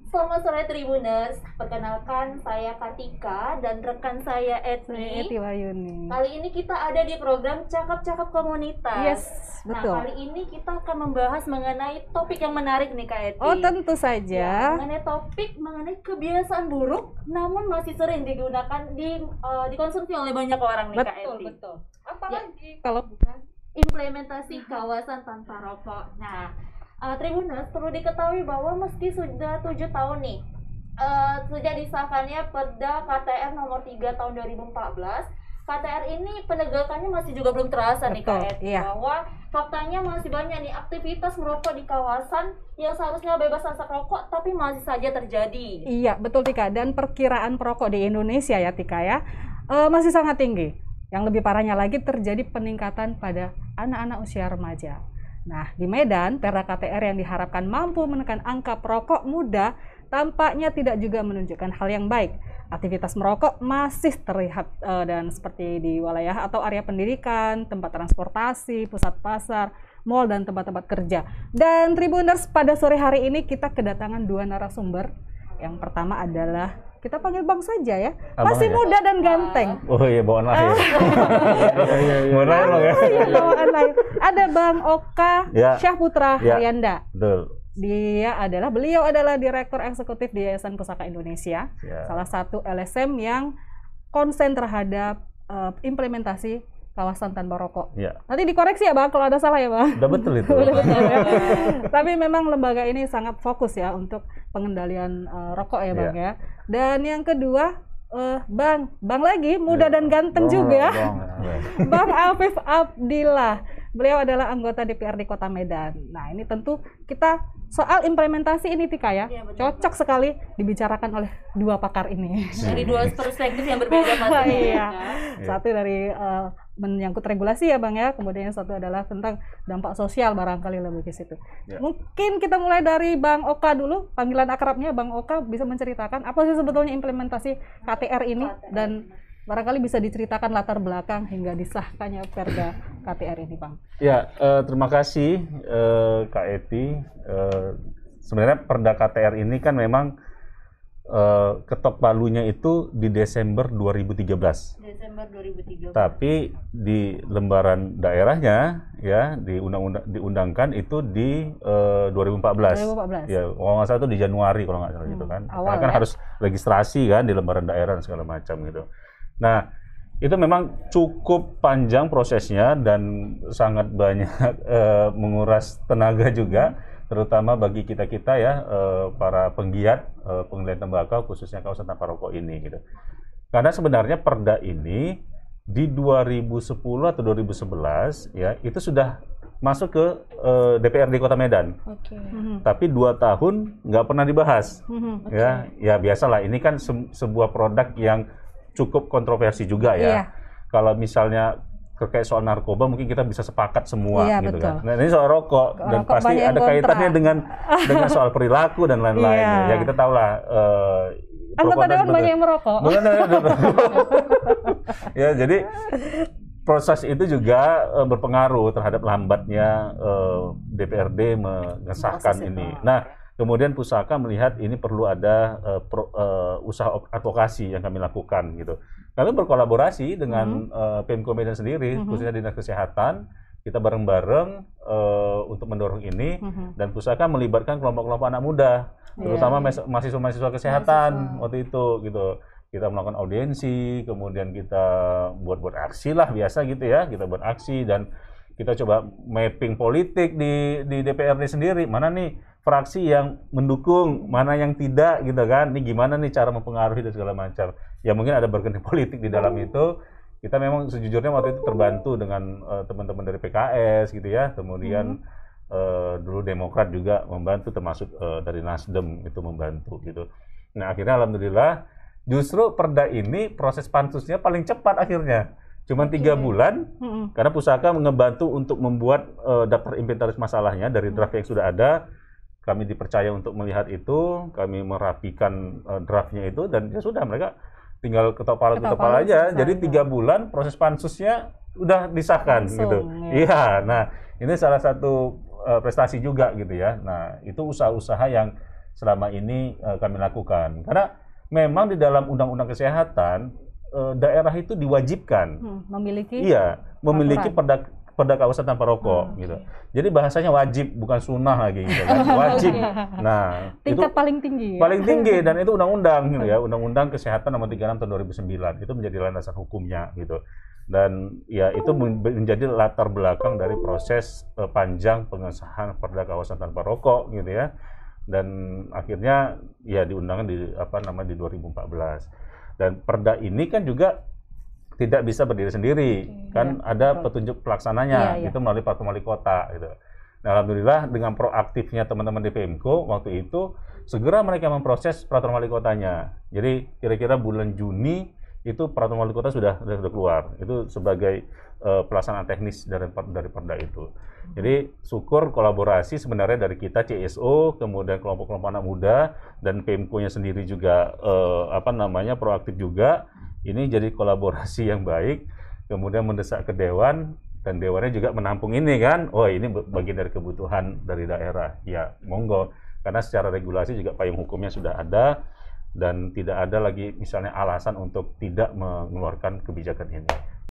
Selamat sore Tribuners, perkenalkan saya Katika dan rekan saya Etni. Eti Wayuni. Kali ini kita ada di program Cakap-Cakap Komunitas. Yes, betul. Nah, kali ini kita akan membahas mengenai topik yang menarik nih Kak Eti. Oh, tentu saja. Ya, mengenai kebiasaan buruk namun masih sering digunakan dikonsumsi oleh banyak orang nih Kak Eti. Betul. Apalagi Kalau bukan implementasi kawasan tanpa rokok. Nah, Tribuners perlu diketahui bahwa meski sudah 7 tahun nih sejak disahkannya Perda KTR nomor 3 tahun 2014, KTR ini penegakannya masih juga belum terasa nih Kak Ed, iya. bahwa faktanya masih banyak nih aktivitas merokok di kawasan yang seharusnya bebas asap rokok tapi masih saja terjadi. Iya, betul Tika. Dan perkiraan perokok di Indonesia ya Tika ya masih sangat tinggi. Yang lebih parahnya lagi terjadi peningkatan pada anak-anak usia remaja. Nah, di Medan, Perda KTR yang diharapkan mampu menekan angka perokok muda tampaknya tidak juga menunjukkan hal yang baik. Aktivitas merokok masih terlihat dan seperti di wilayah atau area pendidikan, tempat transportasi, pusat pasar, mal dan tempat-tempat kerja. Dan Tribuners, pada sore hari ini kita kedatangan 2 narasumber. Yang pertama adalah kita panggil Bang saja ya, Abang masih ya? muda dan ganteng. Oh iya, bawaan lahir. Bawaan lahir loh ya. Iya, bawaan lahir. Ada Bang Oka Ya. Syahputra Ya. Haryanda. Betul. Beliau adalah Direktur Eksekutif di Yayasan Pusaka Indonesia, Ya. salah satu LSM yang konsen terhadap implementasi kawasan tanpa rokok. Ya. Nanti dikoreksi ya Bang kalau ada salah ya Bang. Udah betul itu. Udah betul ya. Tapi memang lembaga ini sangat fokus ya untuk pengendalian rokok ya Bang ya. Dan yang kedua Bang lagi muda dan ganteng juga. Bang Afif Abdillah. Beliau adalah anggota DPRD Kota Medan. Nah, ini tentu kita soal implementasi ini Tika ya. Iya, betul. Cocok sekali dibicarakan oleh 2 pakar ini. Dari 2 perspektif yang berbeda pastinya. Iya. Ya. Satu dari menyangkut regulasi ya Bang ya, kemudian yang satu adalah tentang dampak sosial barangkali lebih ke situ. Ya. Mungkin kita mulai dari Bang Oka dulu, panggilan akrabnya Bang Oka bisa menceritakan apa sih sebetulnya implementasi KTR ini dan barangkali bisa diceritakan latar belakang hingga disahkannya Perda KTR ini Bang. Ya, terima kasih Kak Eti. Sebenarnya Perda KTR ini kan memang ketok palunya itu di Desember 2013. Desember 2013. Tapi di lembaran daerahnya ya diundangkan itu di 2014. 2014. Ya, kalau nggak salah itu di Januari kalau nggak salah gitu kan. Awal Karena kan ya. harus registrasi kan di lembaran daerah dan segala macam gitu. Nah, itu memang cukup panjang prosesnya dan sangat banyak menguras tenaga juga, terutama bagi kita-kita ya para penggiat pengendalian tembakau khususnya kawasan tanpa rokok ini gitu. Karena sebenarnya Perda ini di 2010 atau 2011 ya itu sudah masuk ke DPRD Kota Medan. Oke. Tapi 2 tahun nggak pernah dibahas. Ya biasalah ini kan sebuah produk yang cukup kontroversi juga ya. Iya. Kalau misalnya terkait soal narkoba mungkin kita bisa sepakat semua Iya, gitu betul. kan. Nah, ini soal rokok dan Rokok pasti banyak yang ada kaitannya kontra. dengan soal perilaku dan lain-lain. Iya. Ya kita tahu lah Anggota dewan banyak yang merokok. Ya, jadi proses itu juga berpengaruh terhadap lambatnya DPRD mengesahkan Proses ini. itu. Nah, kemudian Pusaka melihat ini perlu ada usaha advokasi yang kami lakukan gitu. Kami berkolaborasi dengan Pemko Medan sendiri, khususnya Dinas Kesehatan. Kita bareng-bareng untuk mendorong ini dan Pusaka melibatkan kelompok-kelompok anak muda, terutama mahasiswa-mahasiswa kesehatan waktu itu gitu. Kita melakukan audiensi, kemudian kita buat aksi lah biasa gitu ya. Kita buat aksi dan kita coba mapping politik di DPRD sendiri. Mana nih fraksi yang mendukung, mana yang tidak gitu kan. Ini gimana nih cara mempengaruhi dan segala macam. Ya mungkin ada bergening politik di dalam itu. Kita memang sejujurnya waktu itu terbantu dengan teman-teman dari PKS gitu ya. Kemudian dulu Demokrat juga membantu, termasuk dari Nasdem itu membantu gitu. Nah akhirnya alhamdulillah justru Perda ini proses pansusnya paling cepat akhirnya. Cuma 3 bulan, karena Pusaka ngebantu untuk membuat daftar inventaris masalahnya dari draft yang sudah ada. Kami dipercaya untuk melihat itu, kami merapikan draftnya itu, dan ya sudah mereka tinggal ketok palu aja. Jadi 3 bulan proses pansusnya udah disahkan langsung, gitu. Ya. Iya, nah ini salah satu prestasi juga gitu ya. Nah itu usaha-usaha yang selama ini kami lakukan. Karena memang di dalam Undang-Undang Kesehatan daerah itu diwajibkan memiliki memiliki perda kawasan tanpa rokok gitu. Jadi bahasanya wajib, bukan sunnah lagi gitu kan. Wajib. Nah, tingkat itu paling tinggi. Paling tinggi dan itu undang-undang gitu ya. Undang-Undang Kesehatan Nomor 36 Tahun 2009 itu menjadi landasan hukumnya gitu. Dan ya itu menjadi latar belakang dari proses panjang pengesahan perda kawasan tanpa rokok gitu ya. Dan akhirnya ya diundangkan di di 2014. Dan perda ini kan juga tidak bisa berdiri sendiri, kan ada petunjuk pelaksananya, itu melalui peraturan wali kota gitu. Nah, alhamdulillah dengan proaktifnya teman-teman di PMKO waktu itu segera mereka memproses peraturan wali kotanya. Jadi kira-kira bulan Juni itu peraturan wali kota sudah keluar. Itu sebagai pelaksanaan teknis dari perda itu. Jadi syukur kolaborasi sebenarnya dari kita CSO, kemudian kelompok-kelompok anak muda dan PMKO-nya sendiri juga proaktif juga. Ini jadi kolaborasi yang baik, kemudian mendesak ke Dewan, dan Dewannya juga menampung ini kan, oh ini bagian dari kebutuhan dari daerah, ya monggo, karena secara regulasi juga payung hukumnya sudah ada, dan tidak ada lagi misalnya alasan untuk tidak mengeluarkan kebijakan ini.